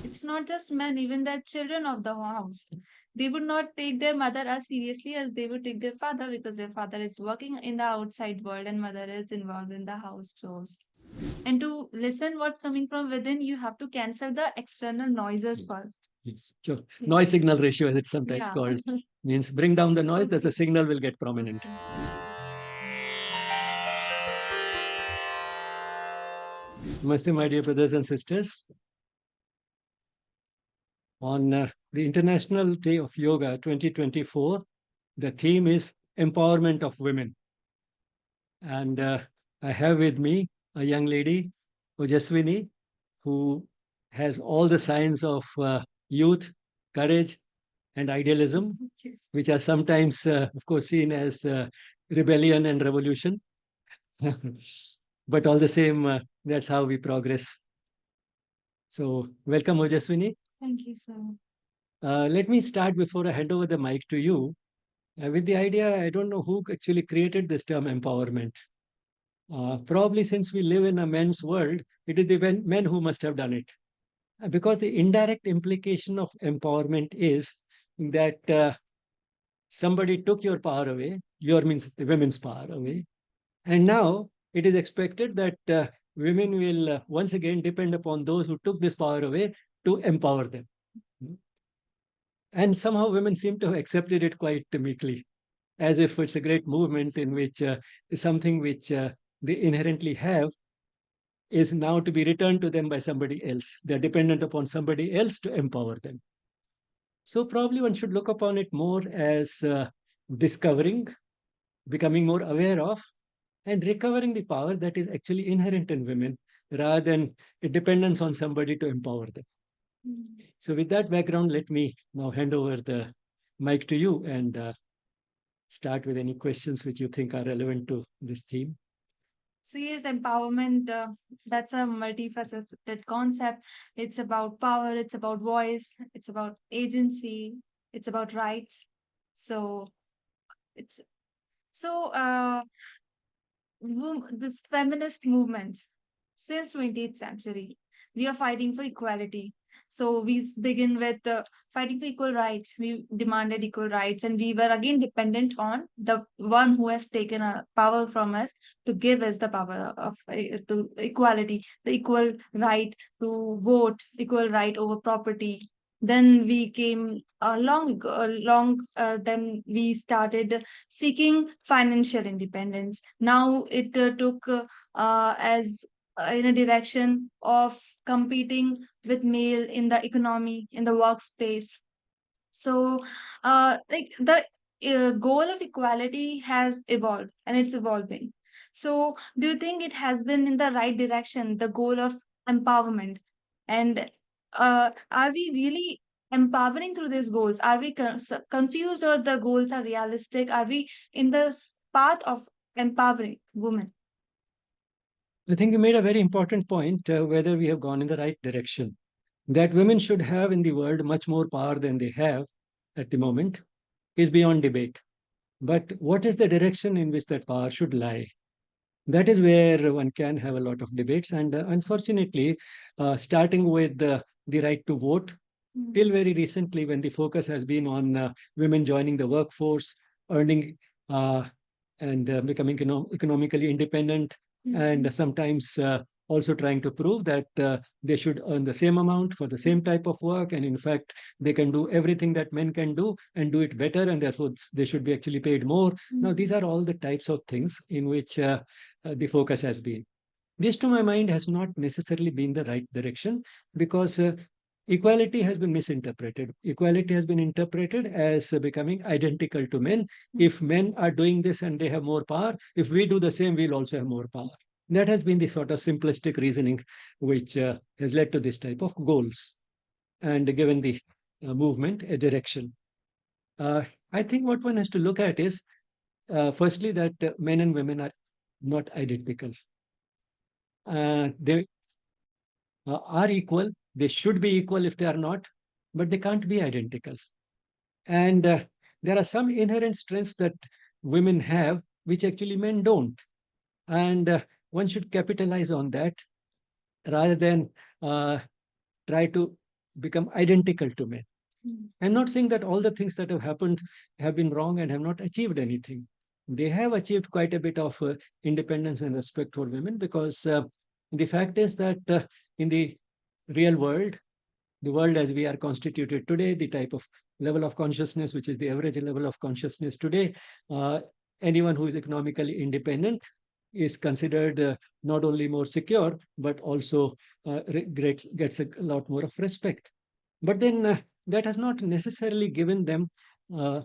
It's not just men, even the children of the house. They would not take their mother as seriously as they would take their father because their father is working in the outside world and mother is involved in the house chores. And to listen what's coming from within, you have to cancel the external noises first. Yes, sure. Yeah. Noise signal ratio, as it's sometimes Yeah. called, means bring down the noise, that's a Okay. signal will get prominent. Okay. Namaste, my dear brothers and sisters. On the International Day of Yoga 2024, the theme is empowerment of women. And I have with me a young lady, Ojasvinee, who has all the signs of youth, courage, and idealism, Yes. which are sometimes, of course, seen as rebellion and revolution. But all the same, that's how we progress. So, welcome, Ojaswini. Thank you, sir. Let me start before I hand over the mic to you with the idea. I don't know who actually created this term empowerment. Probably since we live in a men's world, it is the men who must have done it. Because the indirect implication of empowerment is that somebody took your power away, your means the women's power away, and now it is expected that women will once again depend upon those who took this power away to empower them. And somehow women seem to have accepted it quite meekly, as if it's a great movement in which something which they inherently have is now to be returned to them by somebody else. They're dependent upon somebody else to empower them. So probably one should look upon it more as discovering, becoming more aware of, and recovering the power that is actually inherent in women rather than a dependence on somebody to empower them. Mm. So, with that background, let me now hand over the mic to you and start with any questions which you think are relevant to this theme. So yes, empowerment, that's a multifaceted concept. It's about power, it's about voice, it's about agency, it's about rights. So it's so this feminist movements since 20th century, we are fighting for equality. So we begin with fighting for equal rights. We demanded equal rights, and we were again dependent on the one who has taken a power from us to give us the power of to equality, the equal right to vote, equal right over property. Then we came then we started seeking financial independence. Now it took as in a direction of competing with male in the economy, in the workspace. So, like the goal of equality has evolved and it's evolving. So, do you think it has been in the right direction, the goal of empowerment? And are we really empowering through these goals? Are we confused or the goals are realistic? Are we in the path of empowering women? I think you made a very important point whether we have gone in the right direction. That women should have in the world much more power than they have at the moment is beyond debate. But what is the direction in which that power should lie? That is where one can have a lot of debates. And unfortunately, starting with the right to vote, till very recently, when the focus has been on women joining the workforce, earning uh, and becoming economically independent, and sometimes also trying to prove that they should earn the same amount for the same type of work. And in fact, they can do everything that men can do and do it better, and therefore they should be actually paid more. Now, these are all the types of things in which the focus has been. This, to my mind, has not necessarily been the right direction because equality has been misinterpreted. Equality has been interpreted as becoming identical to men. If men are doing this and they have more power, if we do the same, we'll also have more power. That has been the sort of simplistic reasoning which has led to this type of goals and given the movement a direction. Uh, I think what one has to look at is firstly that men and women are not identical. They are equal. They should be equal if they are not, but they can't be identical. And there are some inherent strengths that women have which actually men don't. And one should capitalize on that rather than uh, try to become identical to men. Mm. I'm not saying that all the things that have happened have been wrong and have not achieved anything. They have achieved quite a bit of independence and respect for women, because the fact is that in the real world, the world as we are constituted today, the type of level of consciousness, which is the average level of consciousness today, uh, anyone who is economically independent is considered not only more secure, but also gets a lot more of respect. But then that has not necessarily given them uh,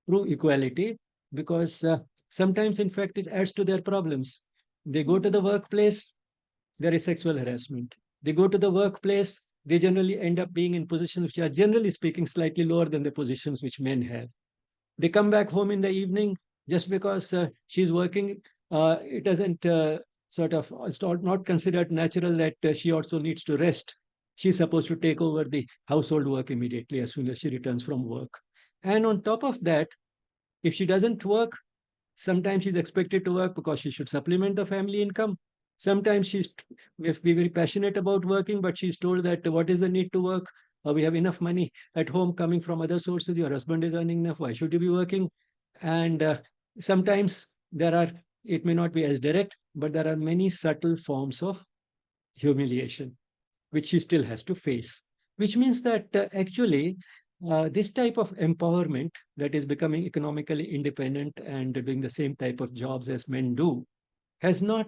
true equality, because sometimes, in fact, it adds to their problems. They go to the workplace, there is sexual harassment. They go to the workplace, they generally end up being in positions which are, generally speaking, slightly lower than the positions which men have. They come back home in the evening, just because she's working, it doesn't it's not considered natural that she also needs to rest. She's supposed to take over the household work immediately as soon as she returns from work. And on top of that, if she doesn't work, sometimes she's expected to work because she should supplement the family income. Sometimes she's may be very passionate about working, but she's told that what is the need to work? We have enough money at home coming from other sources. Your husband is earning enough. Why should you be working? And sometimes it may not be as direct, but there are many subtle forms of humiliation which she still has to face. Which means that actually, this type of empowerment, that is becoming economically independent and doing the same type of jobs as men do, has not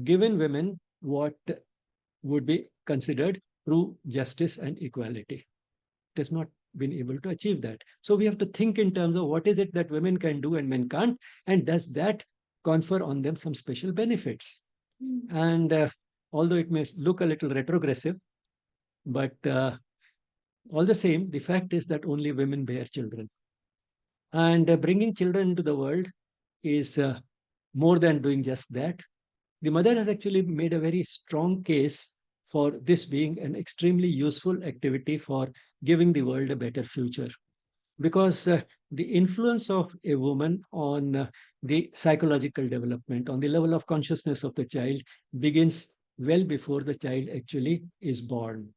given women what would be considered true justice and equality. It has not been able to achieve that. So we have to think in terms of what is it that women can do and men can't, and does that confer on them some special benefits? Mm. And although it may look a little retrogressive, but all the same, the fact is that only women bear children. And bringing children into the world is more than doing just that. The mother has actually made a very strong case for this being an extremely useful activity for giving the world a better future. Because the influence of a woman on the psychological development, on the level of consciousness of the child, begins well before the child actually is born.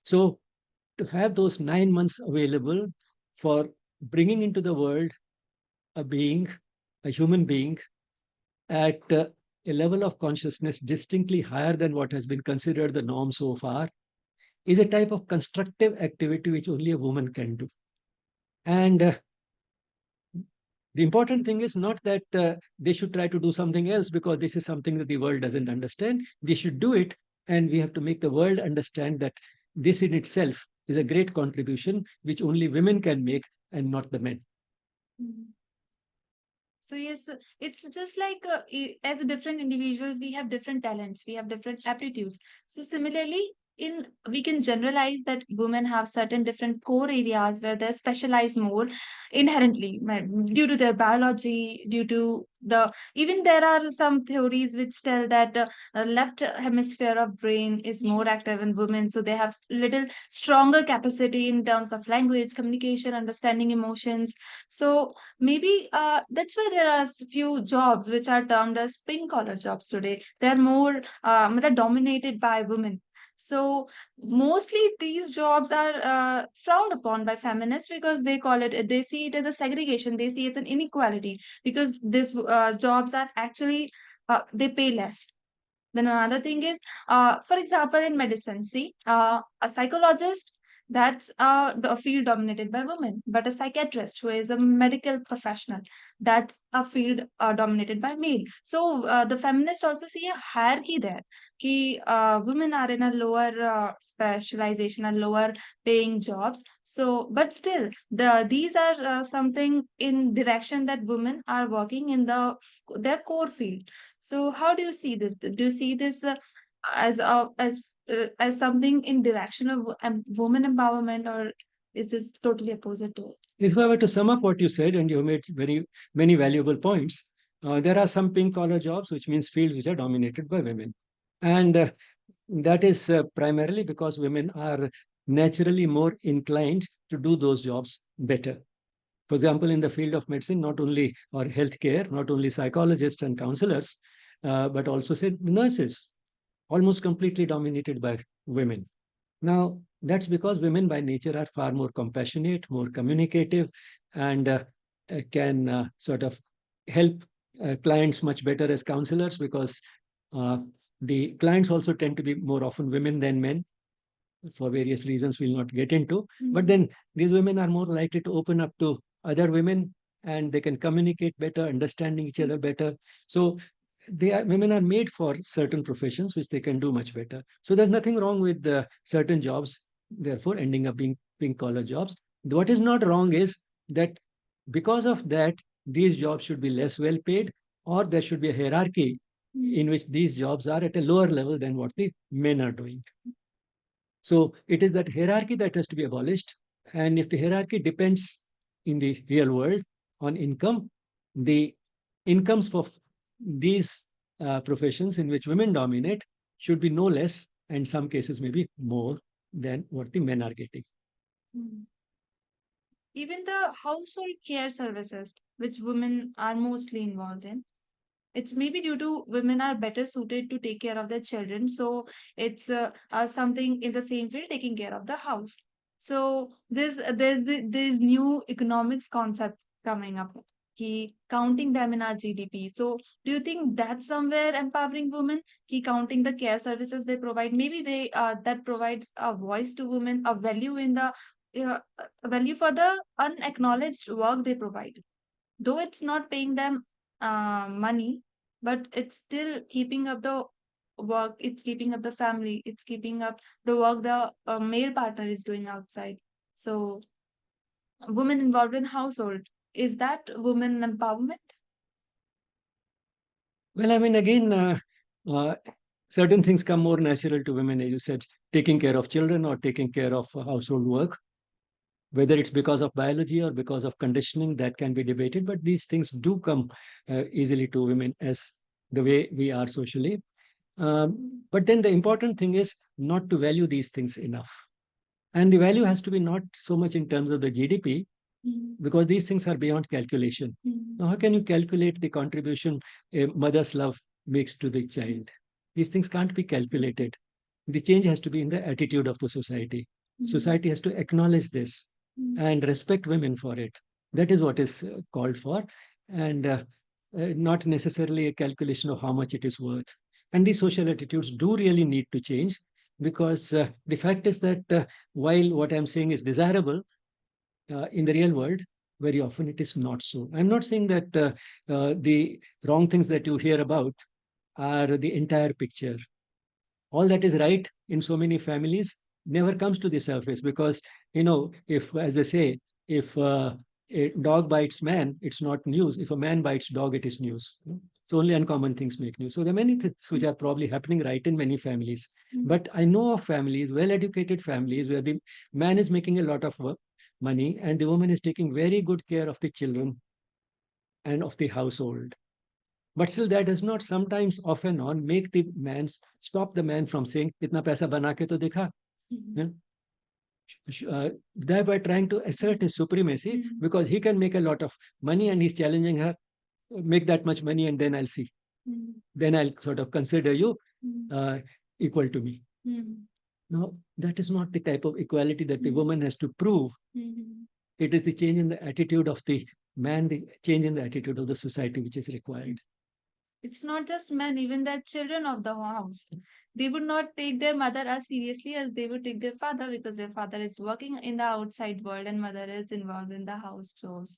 So, to have those 9 months available for bringing into the world a being, a human being, at a level of consciousness distinctly higher than what has been considered the norm so far, is a type of constructive activity which only a woman can do. And the important thing is not that they should try to do something else because this is something that the world doesn't understand. They should do it, and we have to make the world understand that this in itself is a great contribution which only women can make and not the men. Mm. So yes, it's just like as different individuals, we have different talents, we have different aptitudes. So similarly, in we can generalize that women have certain different core areas where they specialize more inherently due to their biology, due to the even there are some theories which tell that left hemisphere of brain is more active in women, so they have little stronger capacity in terms of language, communication, understanding emotions. So maybe that's why there are few jobs which are termed as pink collar jobs today. They're more they're dominated by women. So mostly these jobs are frowned upon by feminists because they see it as a segregation. They see it as an inequality because these jobs are actually they pay less. Then another thing is, for example, in medicine, see, a psychologist, that's a field dominated by women, but a psychiatrist who is a medical professional, that's a field dominated by male. So the feminists also see a hierarchy there. Ki, women are in a lower specialization and lower paying jobs. So, but still, these are something in direction that women are working in their core field. So how do you see this? Do you see this as something in direction of woman empowerment, or is this totally opposite to it? If I were to sum up what you said, and you made very many valuable points, there are some pink collar jobs, which means fields which are dominated by women. And that is primarily because women are naturally more inclined to do those jobs better. For example, in the field of medicine, not only or healthcare, not only psychologists and counselors, but also say nurses, almost completely dominated by women. Now, That's because women by nature are far more compassionate, more communicative, and can sort of help clients much better as counselors, because uh, the clients also tend to be more often women than men for various reasons we'll not get into. But then these women are more likely to open up to other women, and they can communicate better, understanding each other better. So women are made for certain professions which they can do much better. So there's nothing wrong with certain jobs, therefore ending up being pink collar jobs. What is not wrong is that because of that, these jobs should be less well paid, or there should be a hierarchy in which these jobs are at a lower level than what the men are doing. So it is that hierarchy that has to be abolished. And if the hierarchy depends in the real world on income, the incomes for these professions in which women dominate should be no less, and some cases maybe more than what the men are getting. Mm. Even the household care services, which women are mostly involved in, it's maybe due to women are better suited to take care of their children, so it's something in the same field taking care of the house. So there's new economics concept coming up, ki counting them in our GDP. So do you think that's somewhere empowering women, ki counting the care services they provide, maybe they that provides a voice to women, a value in the a value for the unacknowledged work they provide, though it's not paying them money, but it's still keeping up the work, it's keeping up the family, it's keeping up the work the male partner is doing outside. So women involved in household, is that women empowerment? Well, I mean, again, uh, certain things come more natural to women, as you said, taking care of children or taking care of household work. Whether it's because of biology or because of conditioning, that can be debated, but these things do come easily to women as the way we are socially. But then the important thing is not to value these things enough. And the value has to be not so much in terms of the GDP, because these things are beyond calculation. Now, how can you calculate the contribution a mother's love makes to the child? These things can't be calculated. The change has to be in the attitude of the society. Society has to acknowledge this and respect women for it. That is what is called for, and not necessarily a calculation of how much it is worth. And these social attitudes do really need to change, because the fact is that while what I'm saying is desirable, in the real world, very often it is not so. I'm not saying that the wrong things that you hear about are the entire picture. All that is right in so many families never comes to the surface, because, if, as they say, if a dog bites man, it's not news. If a man bites dog, it is news. So only uncommon things make news. So there are many things which are probably happening right in many families. But I know of families, well-educated families, where the man is making a lot of money and the woman is taking very good care of the children and of the household. But still, that does not sometimes, off and on, make the man stop the man from saying, "Itna paisa bana ke to dekha." Yeah? Thereby trying to assert his supremacy, because he can make a lot of money and he's challenging her, make that much money and then I'll see. Then I'll sort of consider you uh, equal to me. No, that is not the type of equality that the woman has to prove. It is the change in the attitude of the man, the change in the attitude of the society which is required. It's not just men, even the children of the house. They would not take their mother as seriously as they would take their father, because their father is working in the outside world and mother is involved in the house chores.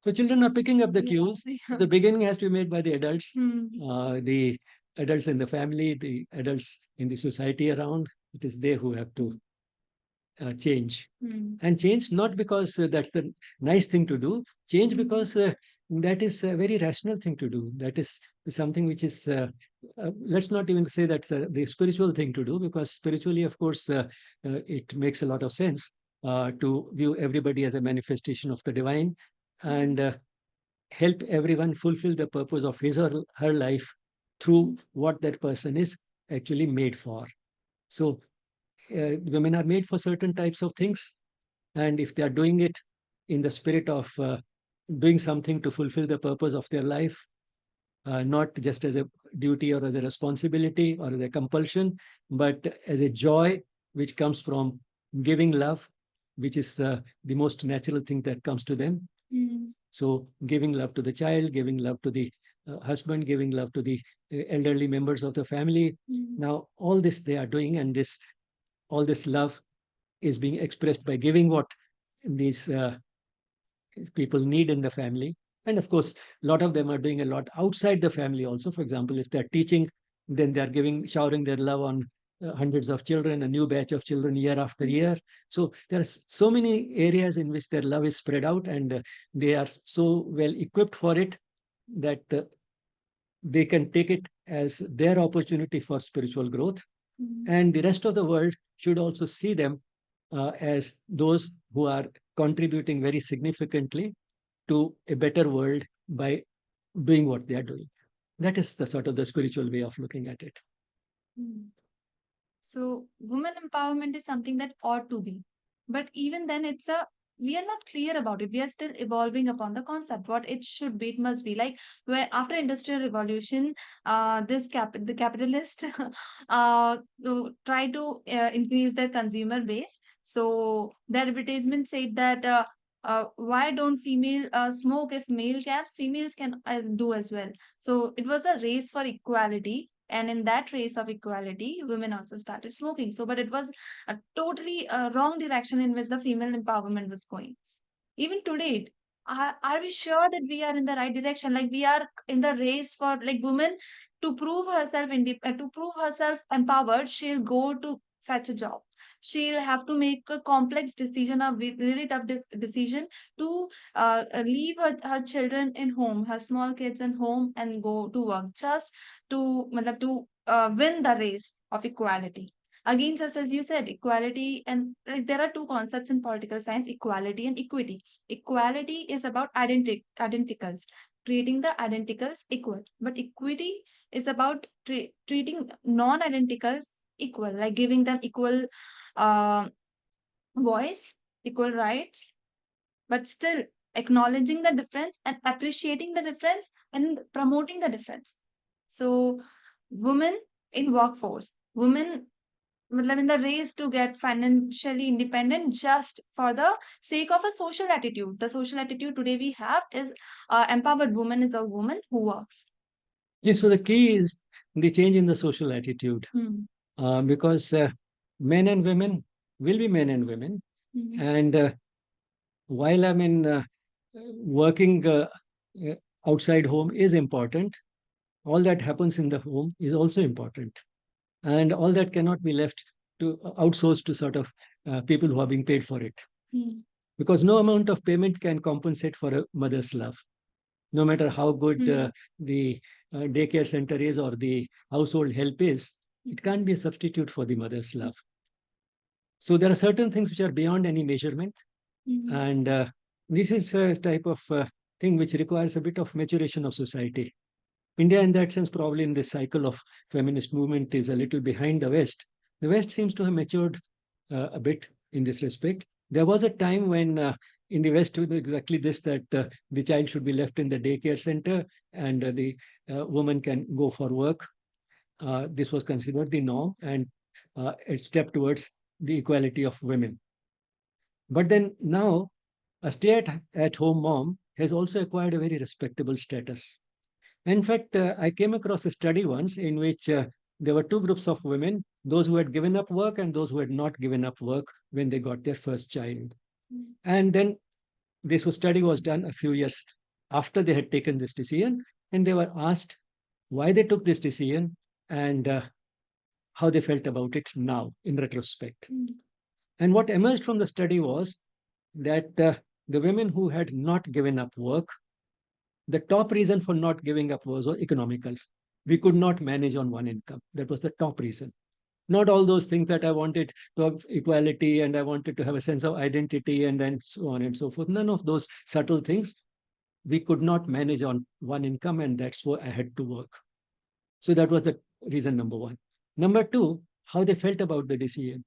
So children are picking up the Yeah. cues. The beginning has to be made by the adults, the adults in the family, the adults in the society around. It is they who have to change. And change not because that's the nice thing to do, change because that is a very rational thing to do. That is something which is, let's not even say that's the spiritual thing to do, because spiritually, of course, it makes a lot of sense to view everybody as a manifestation of the divine, and help everyone fulfill the purpose of his or her life through what that person is actually made for. So women are made for certain types of things, and if they are doing it in the spirit of doing something to fulfill the purpose of their life, not just as a duty or as a responsibility or as a compulsion, but as a joy which comes from giving love, which is the most natural thing that comes to them. So giving love to the child, giving love to the husband, giving love to the elderly members of the family. Now all this they are doing, and this all this love is being expressed by giving what these people need in the family. And of course, a lot of them are doing a lot outside the family also. For example, if they're teaching, then they're showering their love on hundreds of children, a new batch of children year after year. So there are so many areas in which their love is spread out, and they are so well equipped for it that they can take it as their opportunity for spiritual growth. And the rest of the world should also see them as those who are contributing very significantly to a better world by doing what they are doing. That is the sort of the spiritual way of looking at it. So, women empowerment is something that ought to be. But even then, we are not clear about it. We are still evolving upon the concept, what it should be, it must be. Like, where after Industrial Revolution, the capitalist try to increase their consumer base. So, their advertisement said that. Why don't female smoke if male can? Females can do as well. So it was a race for equality, and in that race of equality women also started smoking. So but it was a totally wrong direction in which the female empowerment was going. Even today, are we sure that we are in the right direction? Like we are in the race for like women to prove herself to prove herself empowered, she'll go to fetch a job. She'll have to make a complex decision, a really tough decision to leave her children in home, her small kids in home, and go to work just to matlab, to win the race of equality. Again, just as you said, equality and like there are two concepts in political science: equality and equity. Equality is about identicals, treating the identicals equal, but equity is about treating non-identicals equal, like giving them equal uh, voice, equal rights, but still acknowledging the difference and appreciating the difference and promoting the difference. So, women in workforce, women मतलब in the race to get financially independent just for the sake of a social attitude. The social attitude today we have is empowered woman is a woman who works. Yes, so the key is the change in the social attitude, because men and women will be men and women. And while I mean, working uh, outside home is important, all that happens in the home is also important. And all that cannot be left to outsourced to sort of people who are being paid for it. Because no amount of payment can compensate for a mother's love. No matter how good the daycare center is or the household help is, it can't be a substitute for the mother's love. So there are certain things which are beyond any measurement. And this is a type of thing which requires a bit of maturation of society. India, in that sense, probably in this cycle of feminist movement, is a little behind the West. The West seems to have matured a bit in this respect. There was a time when in the West, it was exactly this, that the child should be left in the daycare center and the woman can go for work. This was considered the norm, and a step towards the equality of women. But then now, a stay at home mom has also acquired a very respectable status. In fact, I came across a study once in which there were two groups of women: those who had given up work and those who had not given up work when they got their first child. And then study was done a few years after they had taken this decision, and they were asked why they took this decision and how they felt about it now in retrospect. And what emerged from the study was that the women who had not given up work, the top reason for not giving up was economical. We could not manage on one income. That was the top reason. Not all those things that I wanted to have equality and I wanted to have a sense of identity and then so on and so forth. None of those subtle things. We could not manage on one income, and that's why I had to work. So that was the reason number one. Number two, how they felt about the decision.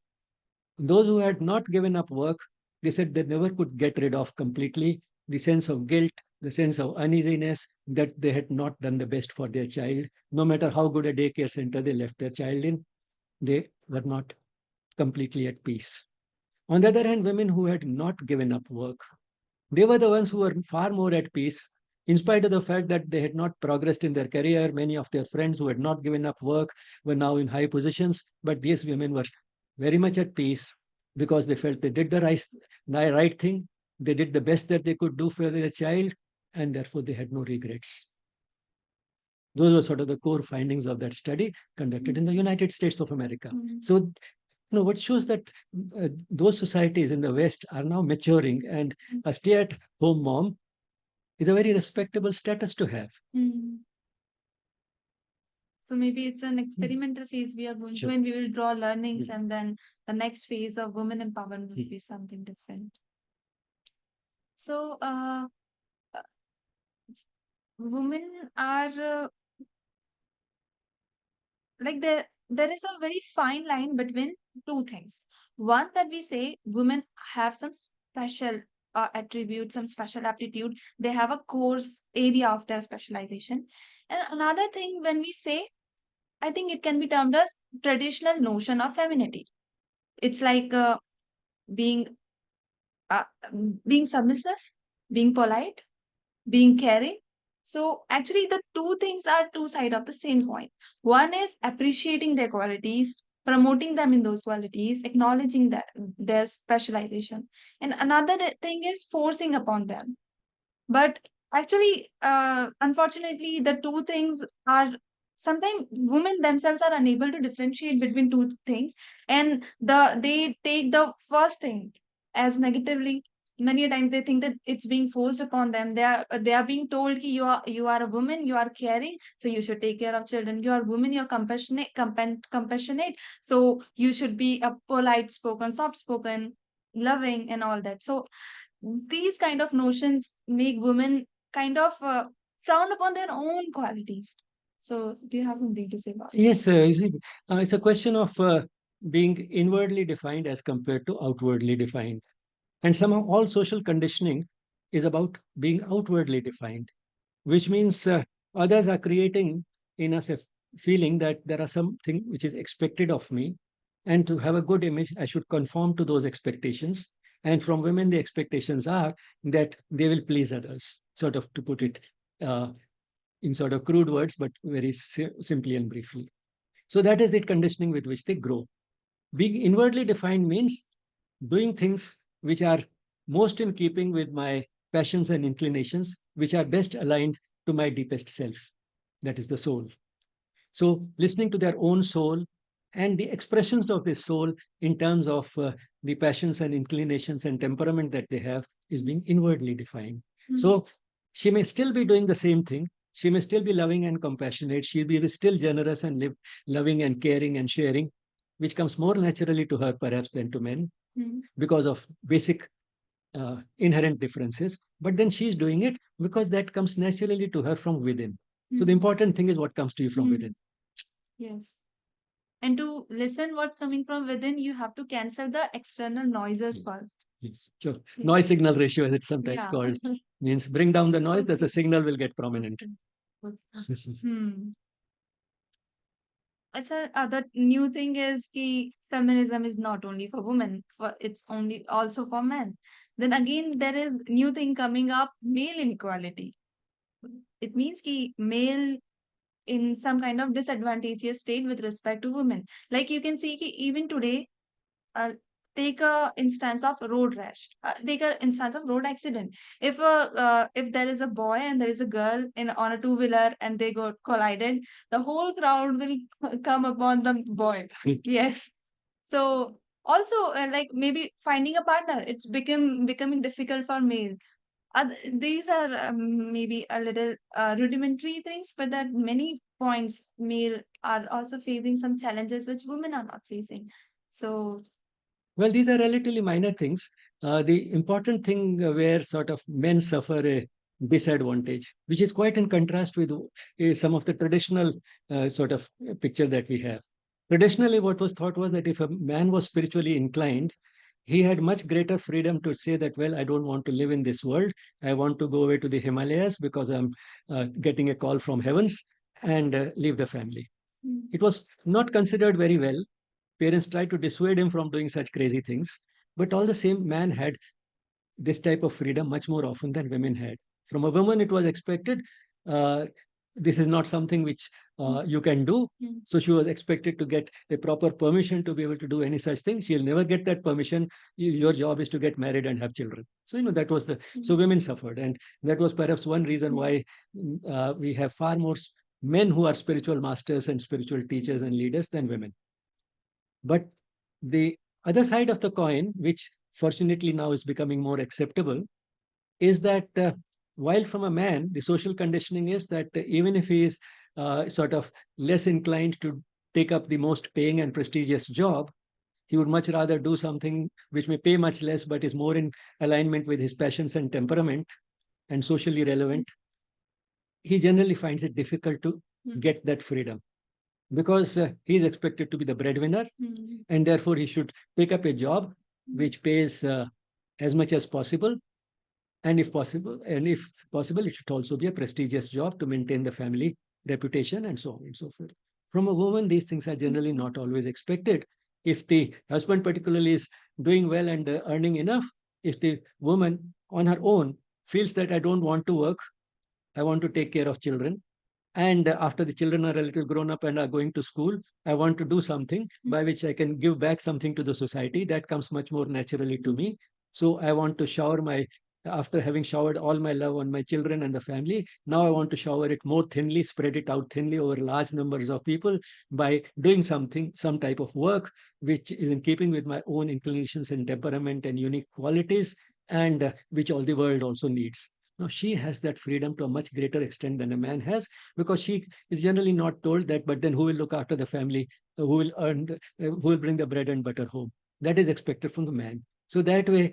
Those who had not given up work, they said they never could get rid of completely the sense of guilt, the sense of uneasiness that they had not done the best for their child. No matter how good a daycare center they left their child in, they were not completely at peace. On the other hand, women who had not given up work, they were the ones who were far more at peace, in spite of the fact that they had not progressed in their career. Many of their friends who had not given up work were now in high positions, but these women were very much at peace because they felt they did the right thing. They did the best that they could do for their child, and therefore they had no regrets. Those were sort of the core findings of that study conducted in the United States of America. So, what shows that those societies in the West are now maturing, and a stay-at-home mom is a very respectable status to have. So maybe it's an experimental phase we are going Sure. through, and we will draw learnings, and then the next phase of women empowerment will be something different. So, women are like there is a very fine line between two things. One, that we say women have some special attribute, some special aptitude. They have a course area of their specialization. And another thing, when we say, I think it can be termed as traditional notion of femininity. It's like being uh, being submissive, being polite, being caring. So actually, the two things are two sides of the same coin. One is appreciating their qualities, promoting them in those qualities, acknowledging their specialization, and another thing is forcing upon them. But actually, unfortunately, the two things are sometimes women themselves are unable to differentiate between two things, and they take the first thing as negatively. Many a times they think that it's being forced upon them. They are being told ki you are a woman, you are caring, so you should take care of children. You are a woman, you're compassionate, so you should be a polite spoken, soft spoken, loving, and all that. So these kind of notions make women kind of frown upon their own qualities. So do you have something to say about it? Yes, you see, it's a question of being inwardly defined as compared to outwardly defined. And somehow all social conditioning is about being outwardly defined, which means others are creating in us a feeling that there are something which is expected of me. And to have a good image, I should conform to those expectations. And from women, the expectations are that they will please others, sort of to put it uh, in sort of crude words, but very simply and briefly. So that is the conditioning with which they grow. Being inwardly defined means doing things which are most in keeping with my passions and inclinations, which are best aligned to my deepest self, that is the soul. So, listening to their own soul and the expressions of this soul in terms of the passions and inclinations and temperament that they have is being inwardly defined. So, she may still be doing the same thing. She may still be loving and compassionate. She'll be still generous and loving and caring and sharing, which comes more naturally to her perhaps than to men because of basic inherent differences. But then she's doing it because that comes naturally to her from within. So the important thing is what comes to you from within. Yes. And to listen what's coming from within, you have to cancel the external noises first. Yes, sure. Yes. Noise signal ratio, as it's sometimes Yeah. called, means bring down the noise, that the Okay. signal will get prominent. Okay. Hmm. अच्छा, other new thing is कि feminism is not only for women, it's only also for men. Then again, there is new thing coming up, male inequality. It means कि male in some kind of disadvantageous state with respect to women. Like you can see कि even today, uh, take a instance of road rash. Take a instance of road accident. If there is a boy and there is a girl in on a two-wheeler and they got collided, the whole crowd will come upon the boy. Yes. So also like maybe finding a partner, it's becoming difficult for male. These are maybe a little rudimentary things, but that many points male are also facing some challenges which women are not facing. So Well, these are relatively minor things. The important thing where sort of men suffer a disadvantage, which is quite in contrast with some of the traditional sort of picture that we have. Traditionally, what was thought was that if a man was spiritually inclined, he had much greater freedom to say that, well, I don't want to live in this world. I want to go away to the Himalayas because I'm getting a call from heavens and leave the family. It was not considered very well Parents tried to dissuade him from doing such crazy things. But all the same, man had this type of freedom much more often than women had. From a woman, it was expected. Uh, this is not something which you can do. So she was expected to get a proper permission to be able to do any such thing. She'll never get that permission. Your job is to get married and have children. So, that was the, so women suffered. And that was perhaps one reason why we have far more men who are spiritual masters and spiritual teachers and leaders than women. But the other side of the coin, which fortunately now is becoming more acceptable, is that while from a man, the social conditioning is that even if he is sort of less inclined to take up the most paying and prestigious job, he would much rather do something which may pay much less but is more in alignment with his passions and temperament and socially relevant. He generally finds it difficult to get that freedom because he is expected to be the breadwinner, and therefore he should pick up a job which pays as much as possible, and if possible, it should also be a prestigious job to maintain the family reputation and so on and so forth. From a woman, these things are generally not always expected. If the husband particularly is doing well and earning enough, if the woman on her own feels that I don't want to work, I want to take care of children, and after the children are a little grown up and are going to school, I want to do something by which I can give back something to the society. That comes much more naturally to me. So I want to shower after having showered all my love on my children and the family, now I want to shower it more thinly, spread it out thinly over large numbers of people by doing something, some type of work, which is in keeping with my own inclinations and temperament and unique qualities, and which all the world also needs. Now, she has that freedom to a much greater extent than a man has, because she is generally not told that, but then who will look after the family, who will who will bring the bread and butter home. That is expected from the man. So that way,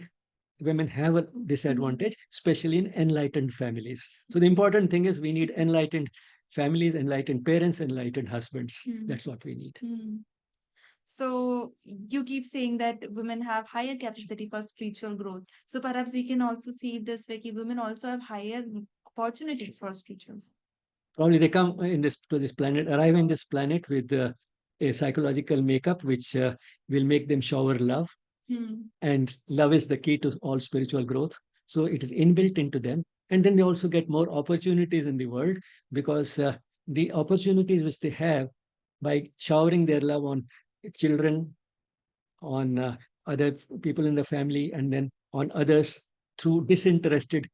women have a disadvantage, especially in enlightened families. So the important thing is we need enlightened families, enlightened parents, enlightened husbands. That's what we need. So you keep saying that women have higher capacity for spiritual growth. So perhaps we can also see it this way: कि women also have higher opportunities for spiritual. Probably they come in this to this planet, arrive in this planet with a psychological makeup which will make them shower love, and love is the key to all spiritual growth. So it is inbuilt into them, and then they also get more opportunities in the world because the opportunities which they have by showering their love on children, on other people in the family, and then on others through disinterested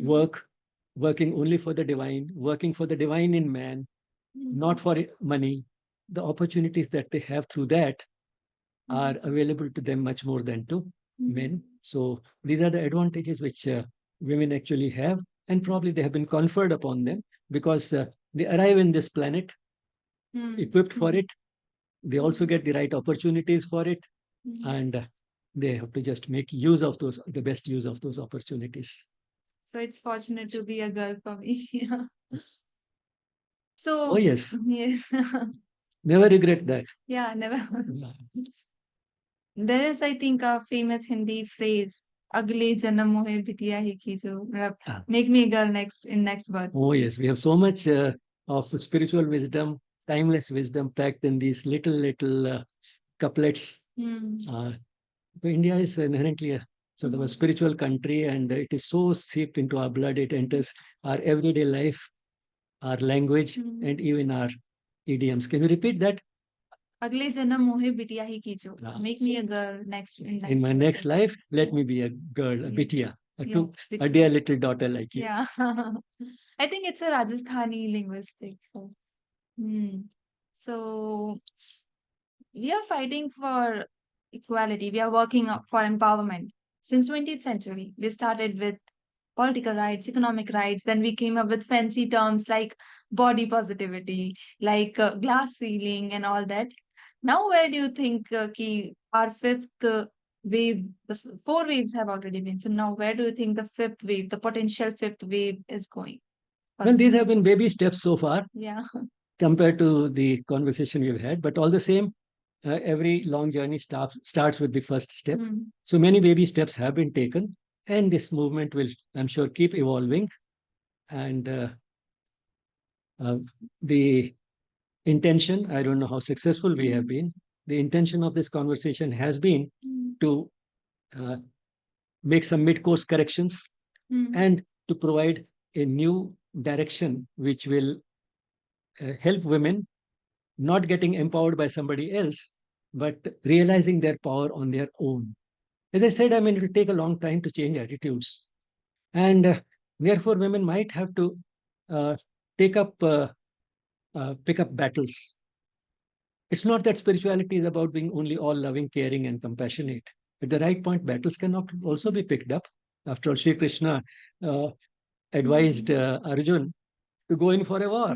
work, working only for the divine, working for the divine in man, not for money. The opportunities that they have through that are available to them much more than to men. So these are the advantages which women actually have, and probably they have been conferred upon them because they arrive in this planet equipped for it. They also get the right opportunities for it, and they have to just make use of the best use of those opportunities. So it's fortunate to be a girl for me. Yeah. So Oh, yes. yes. Never regret that. Yeah, never. Yeah. There is, I think, a famous Hindi phrase, "अगले जन्म मोहे बिटिया ही कीजो," Ah. make me a girl next birth. Oh, yes. We have so much of spiritual wisdom, timeless wisdom packed in these little couplets. Uh, India is inherently a sort of a spiritual country, and it is so seeped into our blood. It enters our everyday life, our language, and even our idioms. Can you repeat that? अगले जन्म मोहे बिटिया ही कीजो. Ah. Make me a girl next In my next birth. life, let me be a girl, a Yeah. bitia, Yeah. a dear little daughter like you. Yeah. I think it's a Rajasthani linguistic. So we are fighting for equality. We are working for empowerment. Since 20th century, we started with political rights, economic rights. Then we came up with fancy terms like body positivity, like glass ceiling and all that. Now, where do you think our fifth wave, four waves have already been. So now where do you think the fifth wave, the potential fifth wave is going? Well, these have been baby steps so far. Yeah. Compared to the conversation we've had, but all the same, every long journey starts with the first step. So many baby steps have been taken, and this movement will, I'm sure, keep evolving. And the intention, I don't know how successful we have been, The intention of this conversation has been to uh, make some mid-course corrections and to provide a new direction which will help women not getting empowered by somebody else, but realizing their power on their own. As I said, I mean, it will take a long time to change attitudes. And therefore, women might have to uh, take up, pick up battles. It's not that spirituality is about being only all loving, caring, and compassionate. At the right point, battles can also be picked up. After all, Sri Krishna uh, advised Arjun to go in for a war.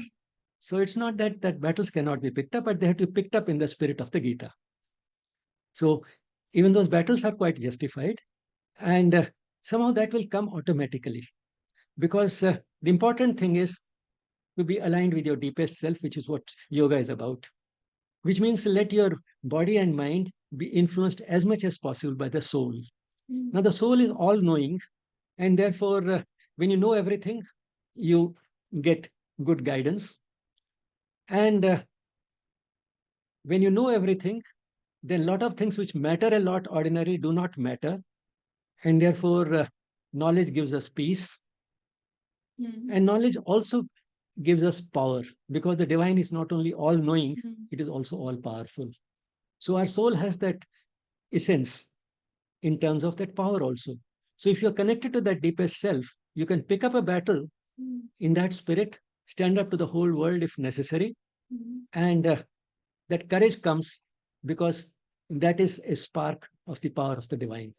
So it's not that battles cannot be picked up, but they have to be picked up in the spirit of the Gita. So even those battles are quite justified, and somehow that will come automatically because the important thing is to be aligned with your deepest self, which is what yoga is about, which means let your body and mind be influenced as much as possible by the soul. Now, the soul is all knowing, and therefore, when you know everything, you get good guidance. And when you know everything, then a lot of things which matter a lot ordinarily do not matter. And therefore, knowledge gives us peace. And knowledge also gives us power because the divine is not only all knowing, it is also all powerful. So our soul has that essence in terms of that power also. So if you're connected to that deepest self, you can pick up a battle in that spirit, stand up to the whole world if necessary. And that courage comes because that is a spark of the power of the divine.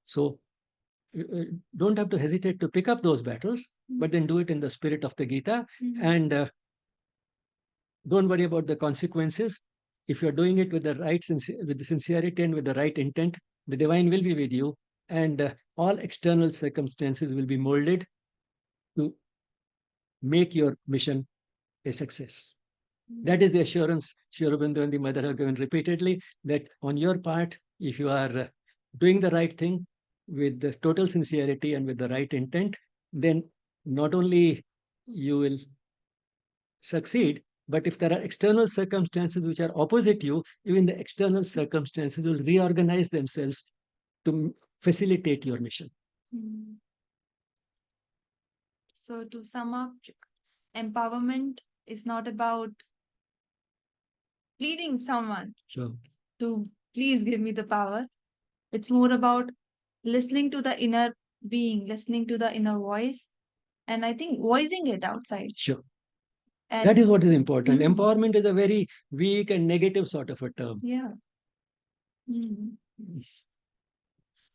So don't have to hesitate to pick up those battles, but then do it in the spirit of the Gita. And don't worry about the consequences. If you're doing it with the right with the sincerity and with the right intent, the divine will be with you, and all external circumstances will be molded to make your mission a success. That is the assurance Sri Aurobindo and the mother have given repeatedly, that on your part, if you are doing the right thing with the total sincerity and with the right intent, then not only you will succeed, but if there are external circumstances which are opposite you, even the external circumstances will reorganize themselves to facilitate your mission. So, to sum up, empowerment is not about pleading someone Sure. to please give me the power. It's more about listening to the inner being, listening to the inner voice, and I think voicing it outside. Sure. And That is what is important. Empowerment is a very weak and negative sort of a term. yeah.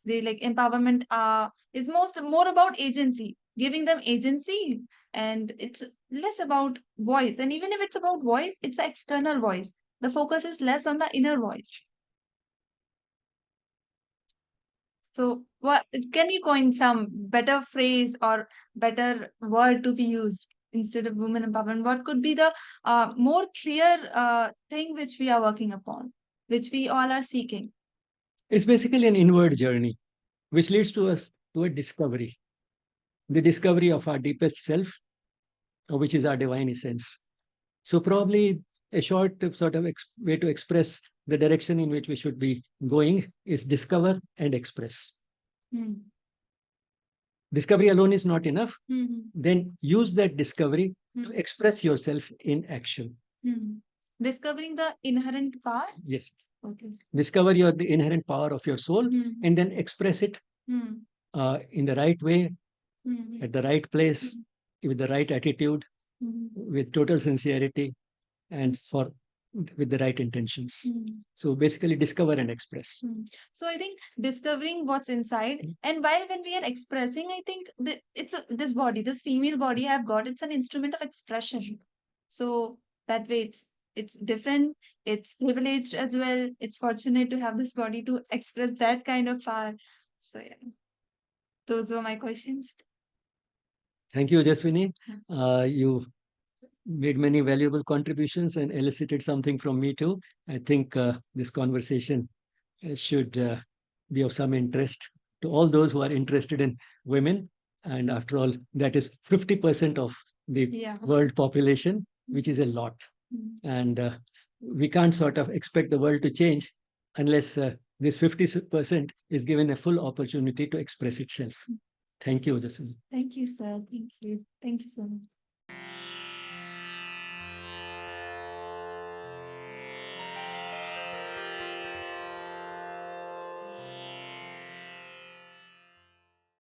They like empowerment is more about agency, giving them agency, and it's less about voice. And even if it's about voice, it's an external voice. The focus is less on the inner voice. So, what can you coin some better phrase or better word to be used instead of women empowerment? What could be the more clear thing which we are working upon, which we all are seeking? It's basically an inward journey, which leads to us to a discovery, the discovery of our deepest self, which is our divine essence. So probably a short sort of way to express the direction in which we should be going is discover and express. Discovery alone is not enough. Then use that discovery to express yourself in action. Discovering the inherent power? Yes. Okay. Discover the inherent power of your soul and then express it in the right way, at the right place, with the right attitude, with total sincerity, and with the right intentions. So basically, discover and express. So I think discovering what's inside, and when we are expressing, I think this body, this female body I've got, it's an instrument of expression. So that way, it's different. It's privileged as well. It's fortunate to have this body to express that kind of power. So yeah, those were my questions. Thank you, Ojasvinee. You made many valuable contributions and elicited something from me too. I think this conversation should be of some interest to all those who are interested in women. And after all, that is 50% of the world population, which is a lot. And we can't sort of expect the world to change unless this 50% is given a full opportunity to express itself. Thank you, Ojasvinee. Thank you, sir. Thank you. Thank you so much.